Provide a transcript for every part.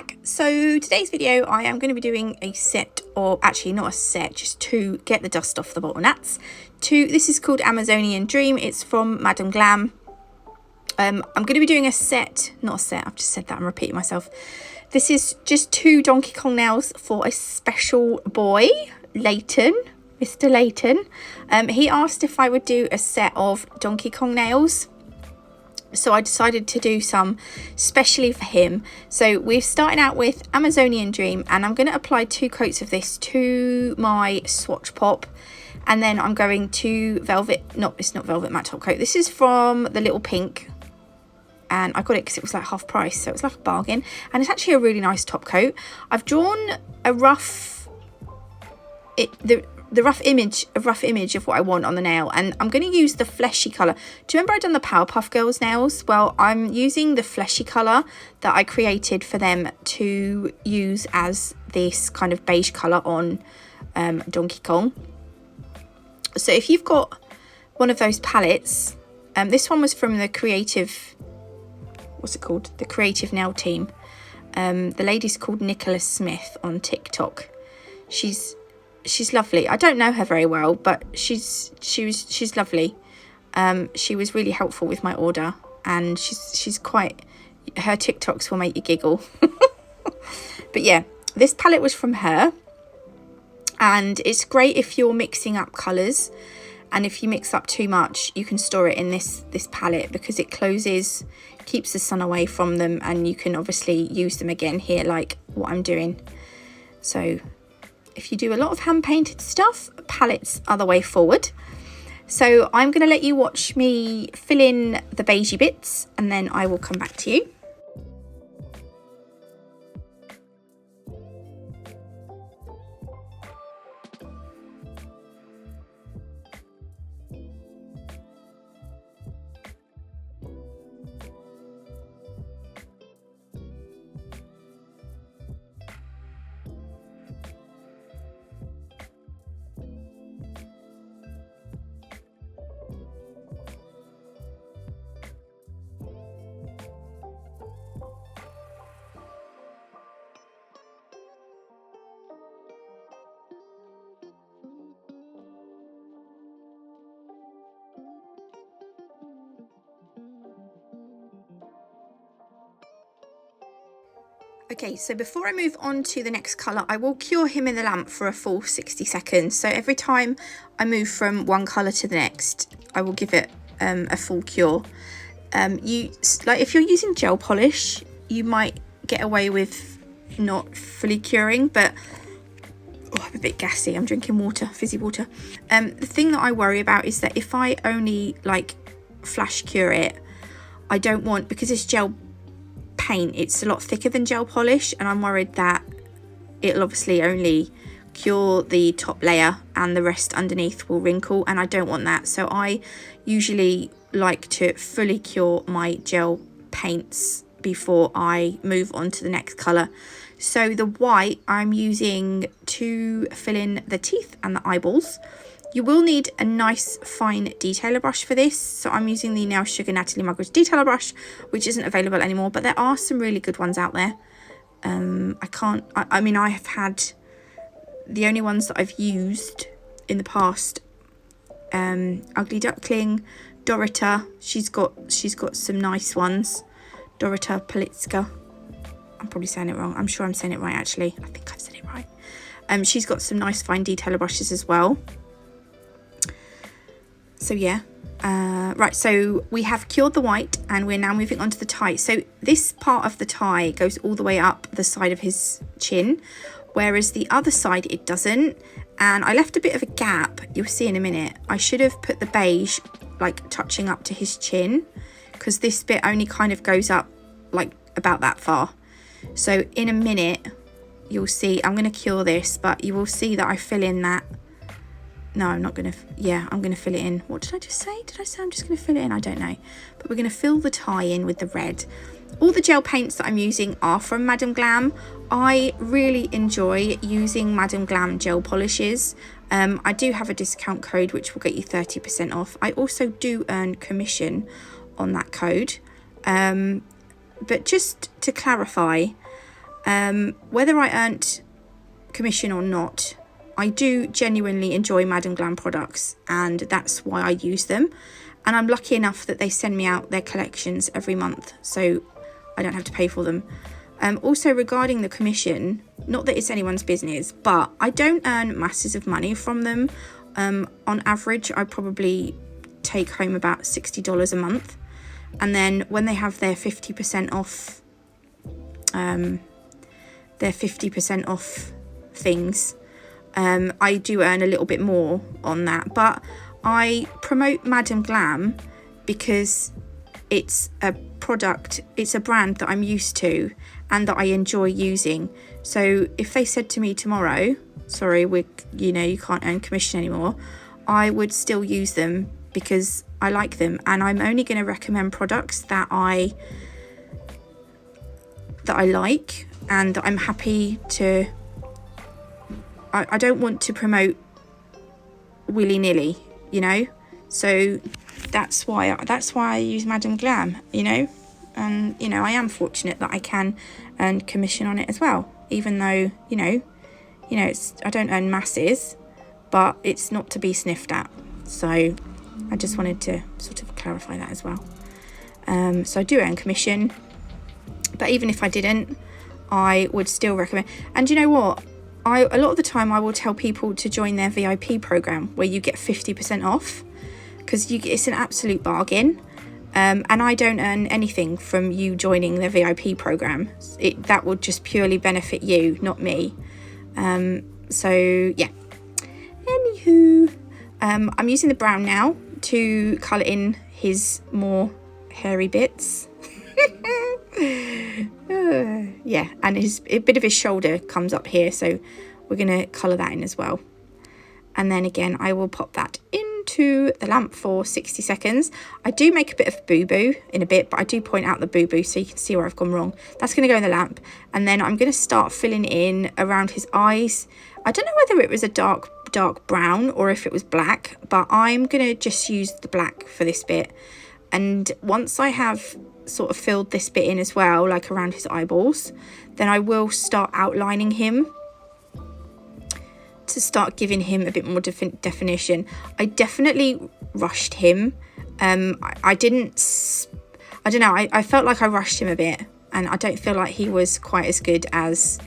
back. So today's video I am going to be doing a set, or actually not a set, just to get the dust off the bottle nats. This is called Amazonian Dream. It's from Madam Glam. I'm going to be doing a set, not a set, I've just said that, I'm repeating myself. This is just 2 Donkey Kong nails for a special boy, Leighton, Mr. Leighton. He asked if I would do a set of Donkey Kong nails. So I decided to do some specially for him. So we're starting out with Amazonian Dream, and I'm going to apply 2 coats of this to my swatch pop, and then I'm going to it's not velvet matte top coat. This is from the Little Pink, and I got it because it was like half price, so it was like a bargain, and it's actually a really nice top coat. I've drawn a rough rough image of what I want on the nail, and I'm going to use the fleshy colour. Do you remember I'd done the Powerpuff Girls nails? Well, I'm using the fleshy colour that I created for them to use as this kind of beige colour on Donkey Kong. So if you've got one of those palettes, this one was from the creative, what's it called? The Creative Nail Team. The lady's called Nicola Smith on TikTok. She's lovely. I don't know her very well, but she's lovely. She was really helpful with my order, and she's quite, her TikToks will make you giggle. But yeah, this palette was from her, and it's great if you're mixing up colours, and if you mix up too much, you can store it in this palette because it closes, keeps the sun away from them, and you can obviously use them again here, like what I'm doing. So if you do a lot of hand painted stuff, palettes are the way forward. So I'm going to let you watch me fill in the beigey bits, and then I will come back to you. Okay, so before I move on to the next colour, I will cure him in the lamp for a full 60 seconds. So every time I move from one colour to the next, I will give it a full cure. If you're using gel polish, you might get away with not fully curing, but I'm a bit gassy. I'm drinking water, fizzy water. The thing that I worry about is that if I only flash cure it, I don't want, because it's gel paint, it's a lot thicker than gel polish, and I'm worried that it'll obviously only cure the top layer and the rest underneath will wrinkle, and I don't want that. So I usually like to fully cure my gel paints before I move on to the next colour. So the white I'm using to fill in the teeth and the eyeballs. You will need a nice fine detailer brush for this. So I'm using the Nail Sugar Natalie Mugridge detailer brush, which isn't available anymore, but there are some really good ones out there. I mean, I have had, the only ones that I've used in the past, Ugly Duckling, Dorita, she's got some nice ones. Dorita Politska, I'm probably saying it wrong. I'm sure I'm saying it right, actually. I think I've said it right. She's got some nice fine detailer brushes as well. So yeah, right, so we have cured the white, and we're now moving on to the tie. So this part of the tie goes all the way up the side of his chin, whereas the other side it doesn't, and I left a bit of a gap. You'll see in a minute. I should have put the beige touching up to his chin, because this bit only kind of goes up about that far. So in a minute you'll see, I'm going to cure this, but you will see that I fill in that. No, I'm not going to, I'm going to fill it in. What did I just say? Did I say I'm just going to fill it in? I don't know. But we're going to fill the tie in with the red. All the gel paints that I'm using are from Madam Glam. I really enjoy using Madam Glam gel polishes. I do have a discount code which will get you 30% off. I also do earn commission on that code. But just to clarify, Whether I earned commission or not, I do genuinely enjoy Madam Glam products, and that's why I use them. And I'm lucky enough that they send me out their collections every month, so I don't have to pay for them. Also, regarding the commission, not that it's anyone's business, but I don't earn masses of money from them. On average, I probably take home about $60 a month. And then when they have their 50% off, things, I do earn a little bit more on that. But I promote Madam Glam because it's a product, it's a brand that I'm used to and that I enjoy using. So if they said to me tomorrow, sorry, you can't earn commission anymore, I would still use them because I like them, and I'm only going to recommend products that I like and that I'm happy to. I don't want to promote willy-nilly, so that's why I use Madam Glam, and I am fortunate that I can earn commission on it as well, even though it's, I don't earn masses, but it's not to be sniffed at. So I just wanted to sort of clarify that as well. So I do earn commission, but even if I didn't, I would still recommend. And you know what? A lot of the time I will tell people to join their VIP program where you get 50% off, because it's an absolute bargain. And I don't earn anything from you joining their VIP program. That would just purely benefit you, not me. So yeah. Anywho, I'm using the brown now to colour in his more hairy bits. Yeah, and a bit of his shoulder comes up here, so we're going to colour that in as well. And then again, I will pop that into the lamp for 60 seconds. I do make a bit of boo-boo in a bit, but I do point out the boo-boo so you can see where I've gone wrong. That's going to go in the lamp. And then I'm going to start filling in around his eyes. I don't know whether it was a dark brown or if it was black, but I'm going to just use the black for this bit. And once I have sort of filled this bit in as well, like around his eyeballs, then I will start outlining him to start giving him a bit more definition. I definitely rushed him. I don't know, I felt like I rushed him a bit, and I don't feel like he was quite as good as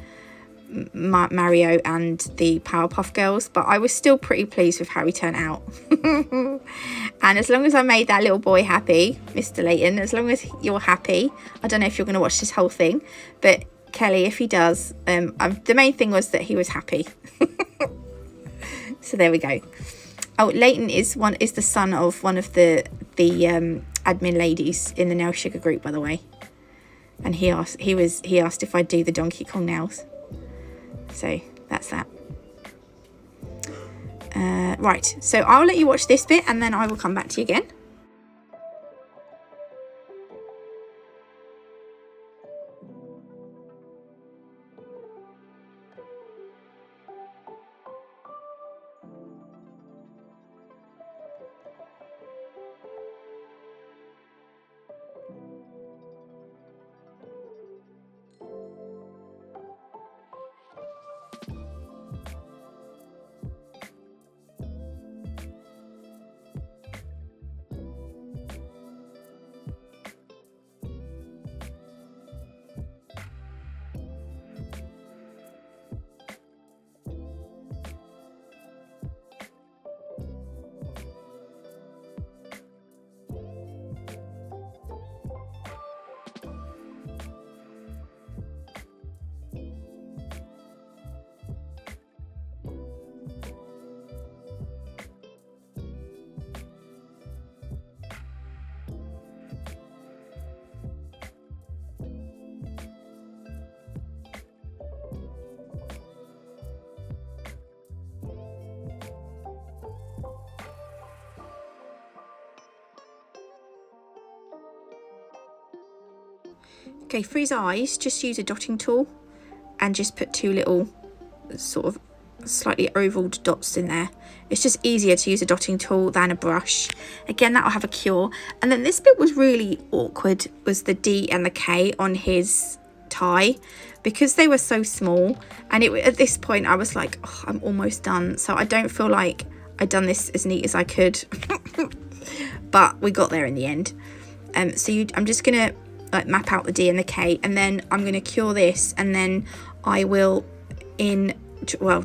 Mario and the Powerpuff Girls, but I was still pretty pleased with how he turned out. And as long as I made that little boy happy, Mr. Leyland, as long as you're happy, I don't know if you're going to watch this whole thing, but Kelly, if he does, the main thing was that he was happy. So there we go. Oh, Leighton is the son of one of the admin ladies in the Nail Sugar group, by the way, and he asked if I'd do the Donkey Kong nails. So that's that. Right, so I'll let you watch this bit and then I will come back to you again. Okay, for his eyes, just use a dotting tool and just put two little sort of slightly ovaled dots in there. It's just easier to use a dotting tool than a brush. Again, that'll have a cure. And then this bit was really awkward, was the D and the K on his tie. because they were so small, and at this point I was like, oh, I'm almost done, so I don't feel like I'd done this as neat as I could. But we got there in the end. So I'm just gonna like map out the D and the K, and then I'm gonna cure this, and then I will well,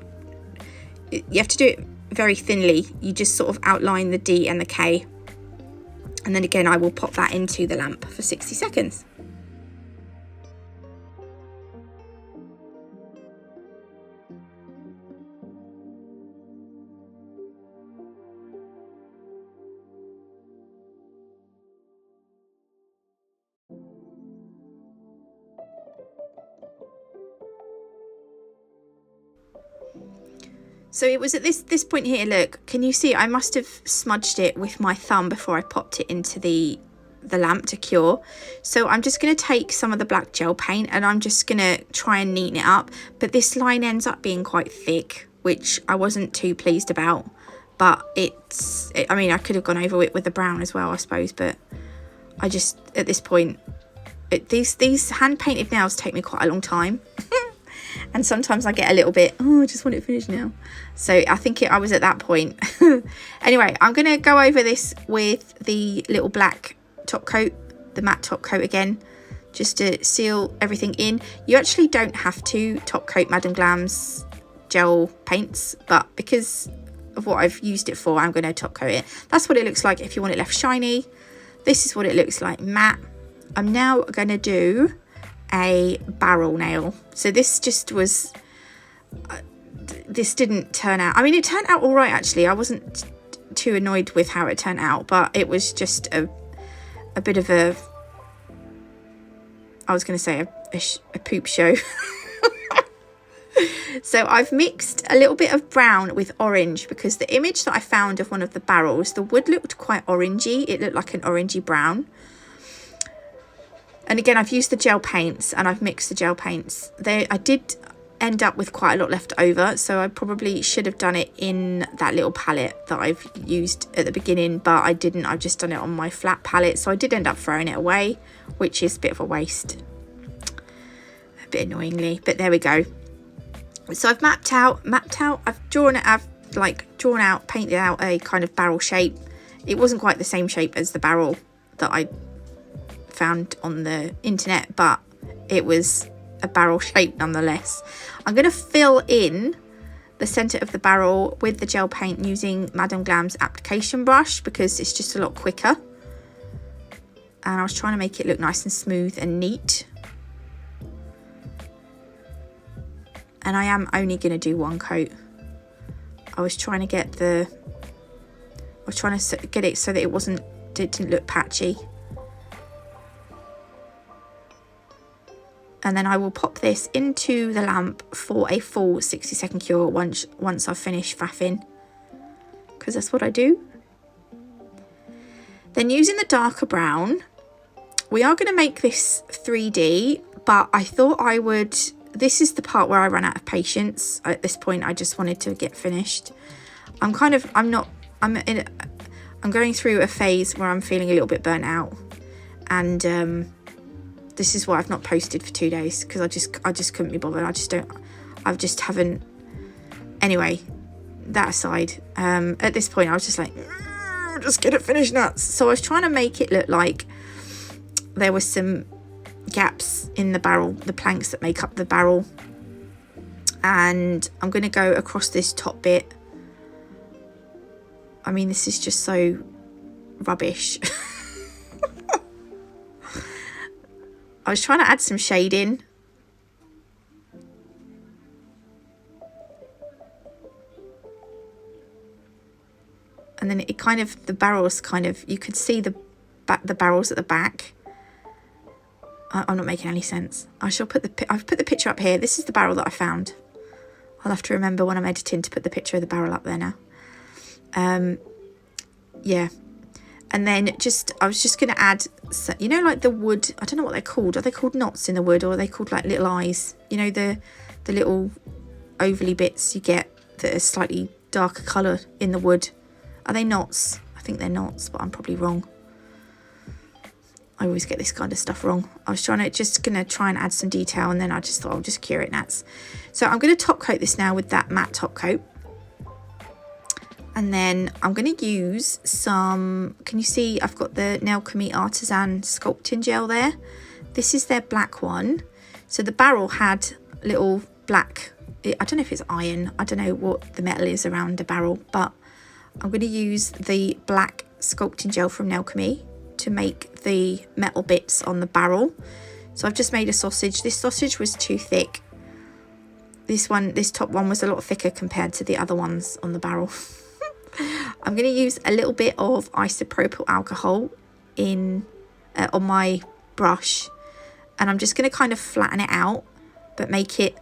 you have to do it very thinly. You just sort of outline the D and the K, and then again I will pop that into the lamp for 60 seconds. So it was at this point here, look, can you see I must have smudged it with my thumb before I popped it into the lamp to cure. So I'm just going to take some of the black gel paint and I'm just going to try and neaten it up. But this line ends up being quite thick, which I wasn't too pleased about. But I mean, I could have gone over it with the brown as well, I suppose. But I just, at this point, these hand-painted nails take me quite a long time. And sometimes I get a little bit, oh, I just want it finished now. So I think I was at that point. Anyway, I'm going to go over this with the little black top coat, the matte top coat again, just to seal everything in. You actually don't have to top coat Madam Glam's gel paints, but because of what I've used it for, I'm going to top coat it. That's what it looks like if you want it left shiny. This is what it looks like matte. I'm now going to do a barrel nail. So this just was this didn't turn out, I mean, it turned out all right actually. I wasn't too annoyed with how it turned out, but it was just a bit of a, I was going to say a poop show. So I've mixed a little bit of brown with orange, because the image that I found of one of the barrels, the wood looked quite orangey. It looked like an orangey brown. And again, I've used the gel paints and I've mixed the gel paints. I did end up with quite a lot left over, so I probably should have done it in that little palette that I've used at the beginning, but I didn't. I've just done it on my flat palette, so I did end up throwing it away, which is a bit of a waste. A bit annoyingly, but there we go. So I've mapped out, I've drawn out, painted out a kind of barrel shape. It wasn't quite the same shape as the barrel that I found on the internet, but it was a barrel shape nonetheless. I'm going to fill in the center of the barrel with the gel paint using Madam Glam's application brush, because it's just a lot quicker. And I was trying to make it look nice and smooth and neat. And I am only going to do one coat. I was trying to get it so that it didn't look patchy. And then I will pop this into the lamp for a full 60-second cure once I've finished faffing, because that's what I do. Then using the darker brown, we are going to make this 3D, but I thought I would, this is the part where I ran out of patience. At this point, I just wanted to get finished. I'm going through a phase where I'm feeling a little bit burnt out, and this is why I've not posted for 2 days, because I just couldn't be bothered. Anyway, that aside, at this point I was just like, just get it finished nuts. So I was trying to make it look like there was some gaps in the barrel, the planks that make up the barrel, and I'm going to go across this top bit. I mean, this is just so rubbish. I was trying to add some shading. And then it kind of, the barrels kind of, you could see the barrels at the back. I'm not making any sense. I've put the picture up here. This is the barrel that I found. I'll have to remember when I'm editing to put the picture of the barrel up there now. Yeah. And then I was just going to add, you know, like the wood, I don't know what they're called. Are they called knots in the wood, or are they called like little eyes? You know, the little ovally bits you get that are slightly darker colour in the wood. Are they knots? I think they're knots, but I'm probably wrong. I always get this kind of stuff wrong. I was just gonna try and add some detail, and then I just thought I'll just cure it nuts. So I'm gonna top coat this now with that matte top coat. And then I'm going to use some, can you see I've got the Nmnailartist Artisan sculpting gel there. This is their black one. So the barrel had little black, I don't know if it's iron, I don't know what the metal is around a barrel, but I'm going to use the black sculpting gel from Nmnailartist to make the metal bits on the barrel. So I've just made a sausage. This sausage was too thick. This top one was a lot thicker compared to the other ones on the barrel. I'm going to use a little bit of isopropyl alcohol on my brush, and I'm just going to kind of flatten it out but make it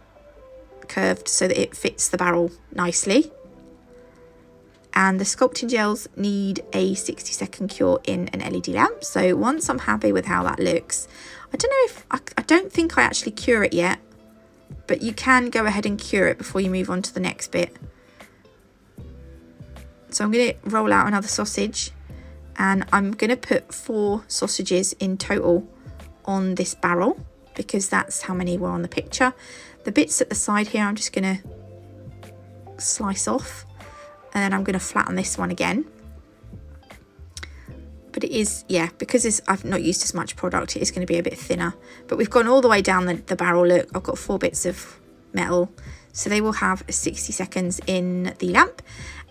curved so that it fits the barrel nicely. And the sculpting gels need a 60-second cure in an LED lamp. So once I'm happy with how that looks, I don't know if I don't think I actually cure it yet, but you can go ahead and cure it before you move on to the next bit. So I'm going to roll out another sausage, and I'm going to put 4 sausages in total on this barrel because that's how many were on the picture. The bits at the side here I'm just going to slice off, and then I'm going to flatten this one again. But it is, yeah, because I've not used as much product, it is going to be a bit thinner. But we've gone all the way down the barrel. Look, I've got 4 bits of metal, so they will have 60 seconds in the lamp.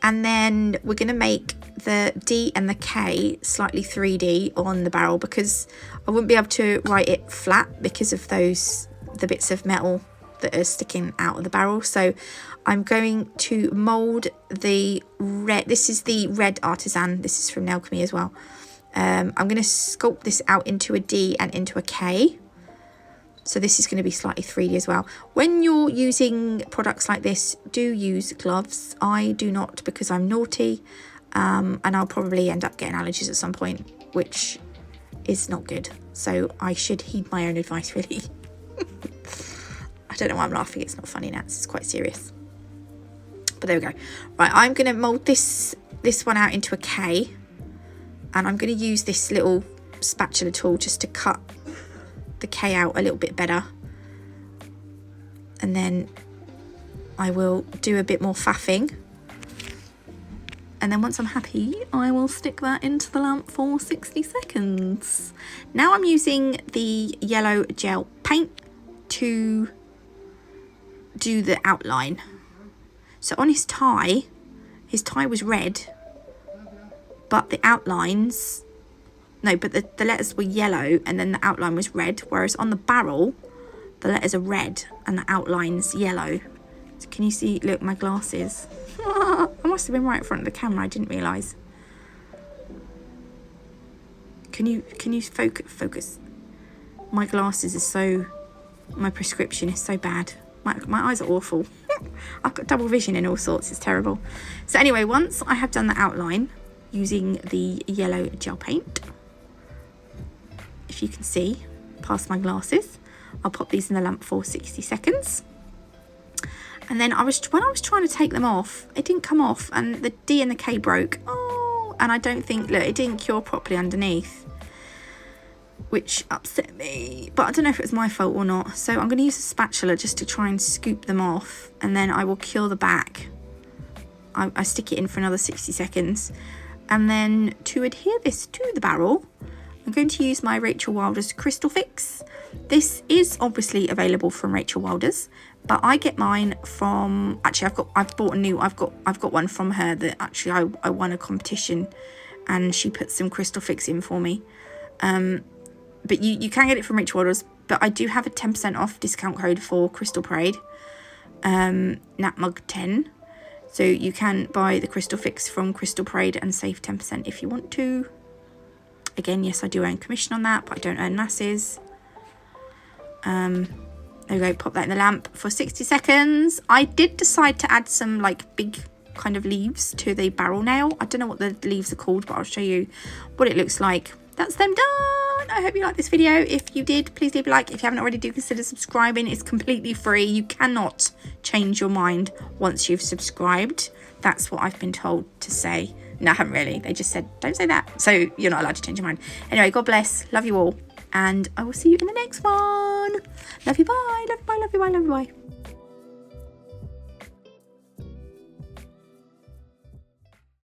And then we're going to make the D and the K slightly 3D on the barrel because I wouldn't be able to write it flat because of the bits of metal that are sticking out of the barrel. So I'm going to mould the red. This is the red artisan. This is from Nmnailartist as well. I'm going to sculpt this out into a D and into a K. So this is going to be slightly 3D as well. When you're using products like this, do use gloves. I do not because I'm naughty, and I'll probably end up getting allergies at some point, which is not good. So I should heed my own advice, really. I don't know why I'm laughing. It's not funny now. It's quite serious. But there we go. Right, I'm going to mould this one out into a K, and I'm going to use this little spatula tool just to cut the K out a little bit better, and then I will do a bit more faffing, and then once I'm happy I will stick that into the lamp for 60 seconds. Now I'm using the yellow gel paint to do the outline. So on his tie was red, but the outlines, no, but the letters were yellow and then the outline was red, whereas on the barrel, the letters are red and the outline's yellow. So can you see, look, my glasses. I must have been right in front of the camera, I didn't realise. Can you focus? My glasses are so, my prescription is so bad. My eyes are awful. I've got double vision in all sorts, it's terrible. So anyway, once I have done the outline using the yellow gel paint, if you can see past my glasses, I'll pop these in the lamp for 60 seconds. And then when I was trying to take them off, it didn't come off, and the D and the K broke. Oh, and I don't think, look, it didn't cure properly underneath, which upset me. But I don't know if it was my fault or not. So I'm going to use a spatula just to try and scoop them off, and then I will cure the back. I stick it in for another 60 seconds. And then to adhere this to the barrel, I'm going to use my Rachel Wilder's Crystal Fix. This is obviously available from Rachel Wilder's, but I get mine from, actually I've got one from her that actually I won a competition, and she put some Crystal Fix in for me. But you can get it from Rachel Wilder's, but I do have a 10% off discount code for Crystal Parade, NatMug10. So you can buy the Crystal Fix from Crystal Parade and save 10% if you want to. Again, yes, I do earn commission on that, but I don't earn masses. There we go, pop that in the lamp for 60 seconds. I did decide to add some like big kind of leaves to the barrel nail. I don't know what the leaves are called, but I'll show you what it looks like. that's them done. I hope you liked this video. If you did, please leave a like. If you haven't already, do consider subscribing. It's completely free. You cannot change your mind once you've subscribed. That's what I've been told to say. No, I haven't really. They just said, don't say that. So you're not allowed to change your mind. Anyway, God bless. Love you all. And I will see you in the next one. Love you. Bye. Love you. Bye. Love you. Bye. Love you. Bye.